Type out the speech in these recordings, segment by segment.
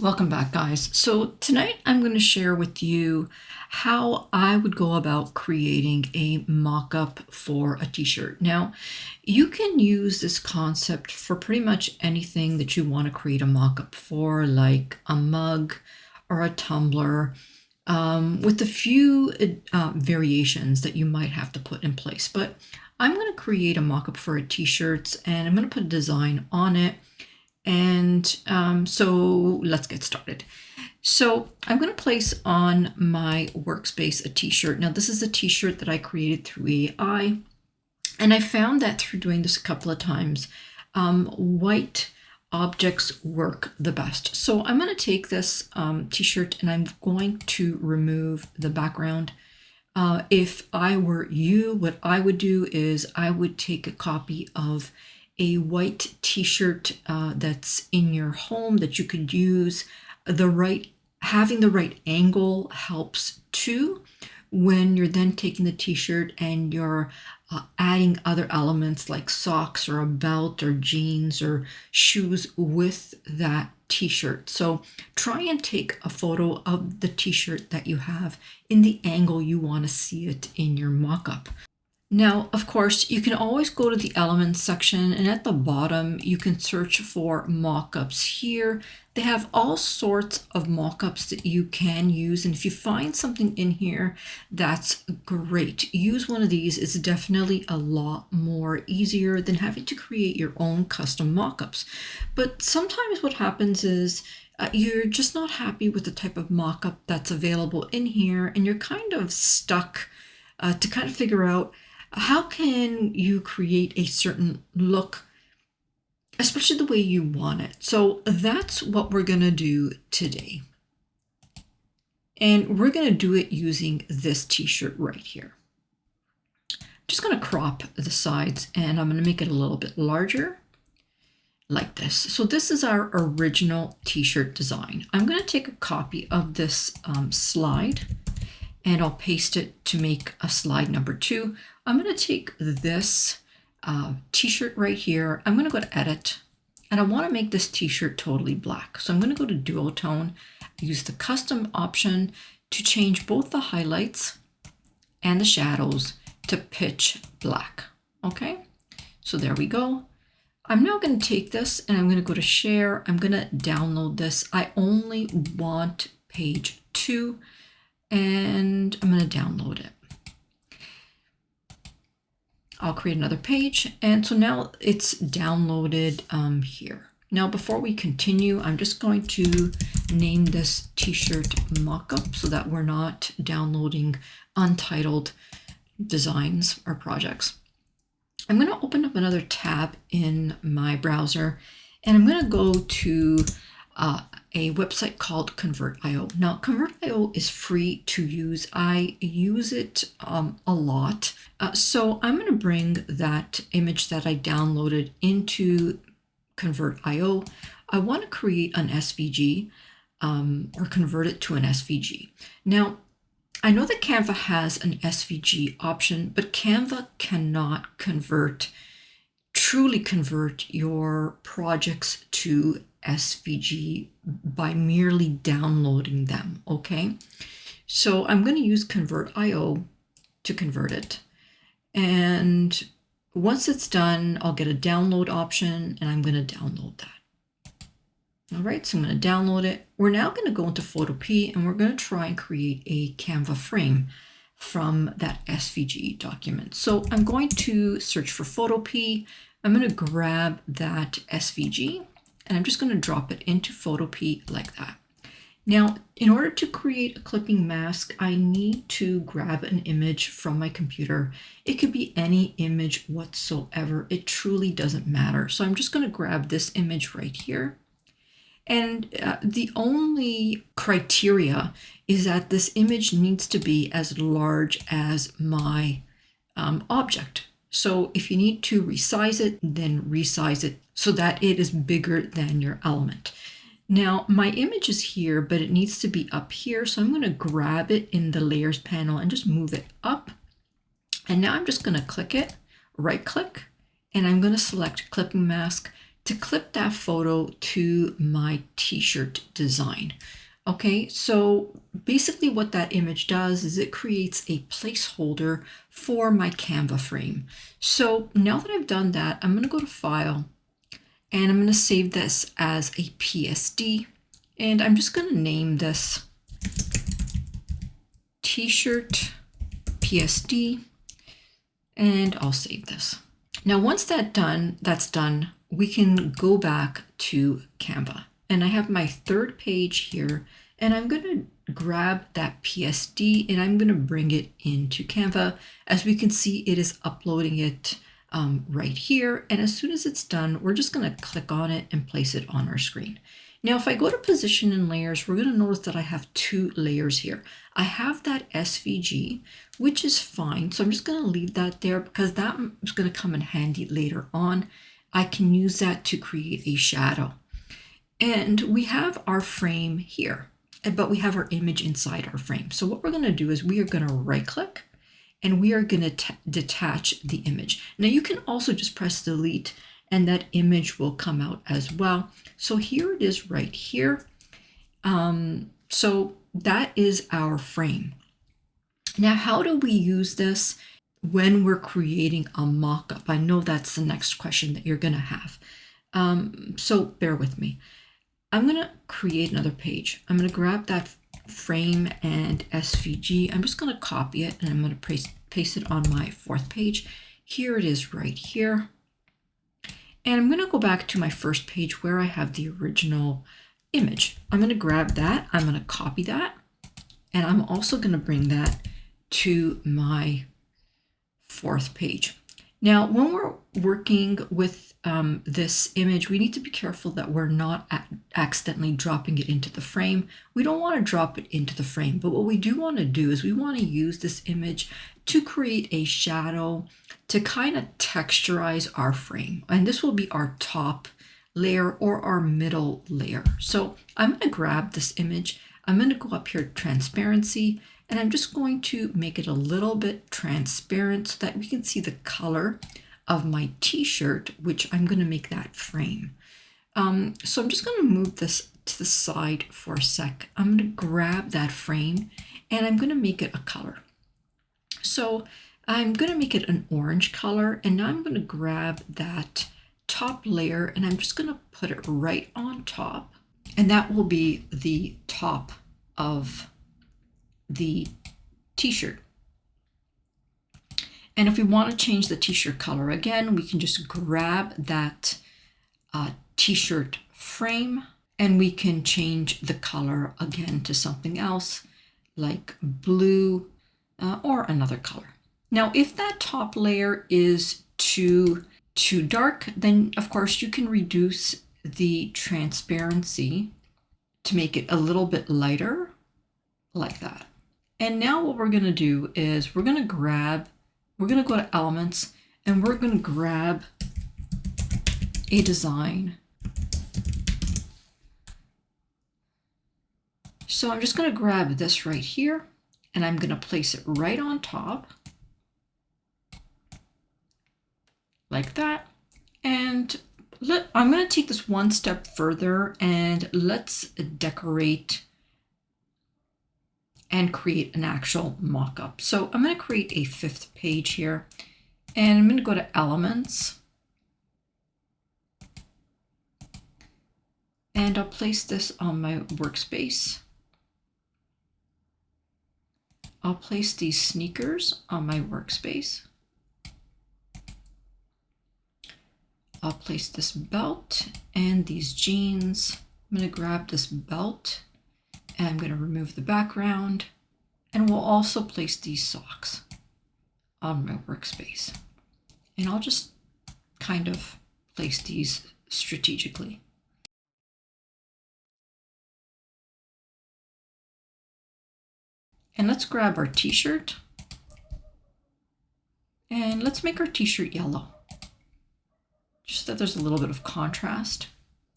Welcome back, guys. So tonight I'm going to share with you how I would go about creating a mock-up for a t-shirt. Now, you can use this concept for pretty much anything that you want to create a mock-up for, like a mug or a tumbler, with a few variations that you might have to put in place. But I'm going to create a mock-up for a t-shirt, and I'm going to put a design on it. And so let's get started. So I'm going to place on my workspace a t-shirt. Now this is a t-shirt that I created through AI. And I found that through doing this a couple of times, white objects work the best. So I'm going to take this t-shirt and I'm going to remove the background. If I were you, what I would do is I would take a copy of a white t-shirt that's in your home that you could use. Having the right angle helps too when you're then taking the t-shirt and you're adding other elements like socks or a belt or jeans or shoes with that t-shirt. So try and take a photo of the t-shirt that you have in the angle you want to see it in your mock-up. Now, of course, you can always go to the elements section, and at the bottom, you can search for mockups here. They have all sorts of mockups that you can use, and if you find something in here, that's great. Use one of these. It's definitely a lot more easier than having to create your own custom mockups. But sometimes what happens is you're just not happy with the type of mockup that's available in here, and you're kind of stuck to kind of figure out how can you create a certain look, especially the way you want it. So that's what we're going to do today. And we're going to do it using this t-shirt right here. I'm just going to crop the sides and I'm going to make it a little bit larger like this. So this is our original t-shirt design. I'm going to take a copy of this slide and I'll paste it to make a slide number 2. I'm going to take this t-shirt right here. I'm going to go to edit and I want to make this t-shirt totally black. So I'm going to go to duotone, use the custom option to change both the highlights and the shadows to pitch black. Okay, so there we go. I'm now going to take this and I'm going to go to share. I'm going to download this. I only want page 2. And I'm going to download it. I'll create another page. And so now it's downloaded here. Now, before we continue, I'm just going to name this t-shirt mockup so that we're not downloading untitled designs or projects. I'm going to open up another tab in my browser and I'm going to go to a website called Convert.io. Now, Convert.io is free to use. I use it a lot. So I'm going to bring that image that I downloaded into Convert.io. I want to create an SVG or convert it to an SVG. Now, I know that Canva has an SVG option, but Canva cannot truly convert your projects to SVG by merely downloading them, okay? So I'm going to use Convert.io to convert it. And once it's done, I'll get a download option and I'm going to download that. All right, so I'm going to download it. We're now going to go into Photopea and we're going to try and create a Canva frame from that SVG document. So I'm going to search for Photopea. I'm going to grab that SVG and I'm just going to drop it into Photopea like that. Now, in order to create a clipping mask, I need to grab an image from my computer. It could be any image whatsoever. It truly doesn't matter. So I'm just going to grab this image right here. And the only criteria is that this image needs to be as large as my object. So if you need to resize it, then resize it so that it is bigger than your element. Now, my image is here, but it needs to be up here. So I'm going to grab it in the layers panel and just move it up. And now I'm just going to click it, right click, and I'm going to select clipping mask to clip that photo to my t-shirt design. Okay, so basically what that image does is it creates a placeholder for my Canva frame. So now that I've done that, I'm going to go to File, and I'm going to save this as a PSD, and I'm just going to name this t-shirt PSD, and I'll save this. Now once that's done, we can go back to Canva. And I have my third page here, and I'm going to grab that PSD and I'm going to bring it into Canva. As we can see, it is uploading it right here. And as soon as it's done, we're just going to click on it and place it on our screen. Now, if I go to Position and Layers, we're going to notice that I have two layers here. I have that SVG, which is fine. So I'm just going to leave that there because that is going to come in handy later on. I can use that to create a shadow. And we have our frame here, but we have our image inside our frame. So what we're going to do is we are going to right click and we are going to detach the image. Now you can also just press delete and that image will come out as well. So here it is right here. So that is our frame. Now, how do we use this when we're creating a mock-up? I know that's the next question that you're going to have. So bear with me. I'm going to create another page. I'm going to grab that frame and SVG. I'm just going to copy it and I'm going to paste it on my fourth page. Here it is right here. And I'm going to go back to my first page where I have the original image. I'm going to grab that. I'm going to copy that. And I'm also going to bring that to my fourth page. Now, when we're working with this image, we need to be careful that we're not accidentally dropping it into the frame. We don't want to drop it into the frame, but what we do want to do is we want to use this image to create a shadow to kind of texturize our frame. And this will be our top layer or our middle layer. So I'm going to grab this image. I'm going to go up here to transparency, and I'm just going to make it a little bit transparent so that we can see the color of my t-shirt, which I'm going to make that frame. So I'm just going to move this to the side for a sec. I'm going to grab that frame and I'm going to make it a color. So I'm going to make it an orange color, and now I'm going to grab that top layer and I'm just going to put it right on top, and that will be the top of the t-shirt. And if we want to change the t-shirt color again, we can just grab that t-shirt frame and we can change the color again to something else like blue or another color. Now, if that top layer is too dark, then of course you can reduce the transparency to make it a little bit lighter like that. And now what we're going to do is we're going to go to Elements and we're going to grab a design. So I'm just going to grab this right here and I'm going to place it right on top like that. And I'm going to take this one step further and let's decorate and create an actual mock-up. So I'm going to create a fifth page here and I'm going to go to Elements and I'll place this on my workspace. I'll place these sneakers on my workspace. I'll place this belt and these jeans. I'm going to grab this belt and I'm going to remove the background, and we'll also place these socks on my workspace. And I'll just kind of place these strategically. And let's grab our t-shirt and let's make our t-shirt yellow, just so that there's a little bit of contrast.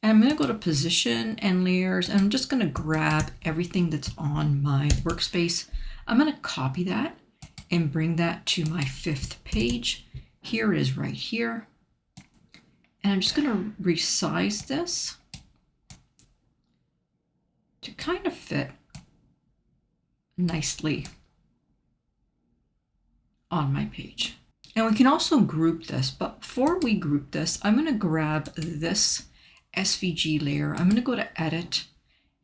And I'm going to go to Position and Layers, and I'm just going to grab everything that's on my workspace. I'm going to copy that and bring that to my fifth page. Here it is right here. And I'm just going to resize this to kind of fit nicely on my page. And we can also group this, but before we group this, I'm going to grab this SVG layer. I'm going to go to Edit,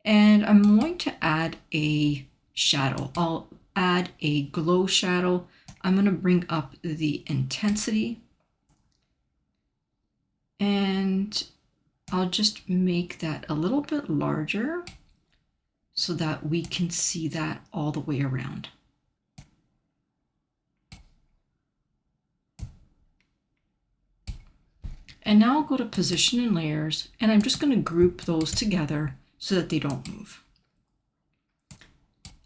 and I'm going to add a shadow. I'll add a glow shadow. I'm going to bring up the intensity, and I'll just make that a little bit larger so that we can see that all the way around. And now I'll go to Position and Layers, and I'm just going to group those together so that they don't move.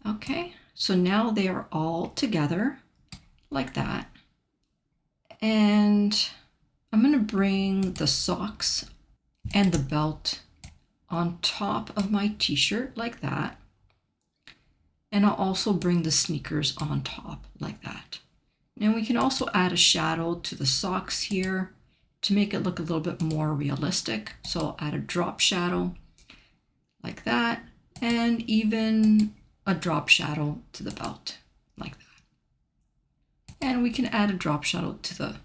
Okay, so now they are all together like that. And I'm going to bring the socks and the belt on top of my t-shirt like that. And I'll also bring the sneakers on top like that. And we can also add a shadow to the socks here to make it look a little bit more realistic. So I'll add a drop shadow like that, and even a drop shadow to the belt like that. And we can add a drop shadow to the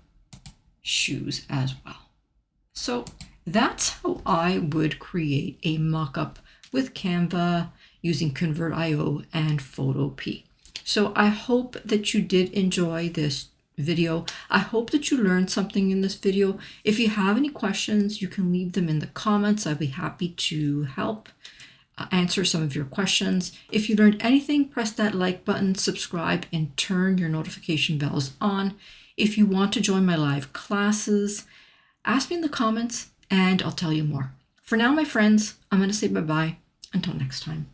shoes as well. So that's how I would create a mock-up with Canva using Convert.io and Photopea. So I hope that you did enjoy this video. I hope that you learned something in this video. If you have any questions, you can leave them in the comments. I'd be happy to help answer some of your questions. If you learned anything, press that like button, subscribe, and turn your notification bells on. If you want to join my live classes, ask me in the comments and I'll tell you more. For now, my friends, I'm going to say bye-bye. Until next time.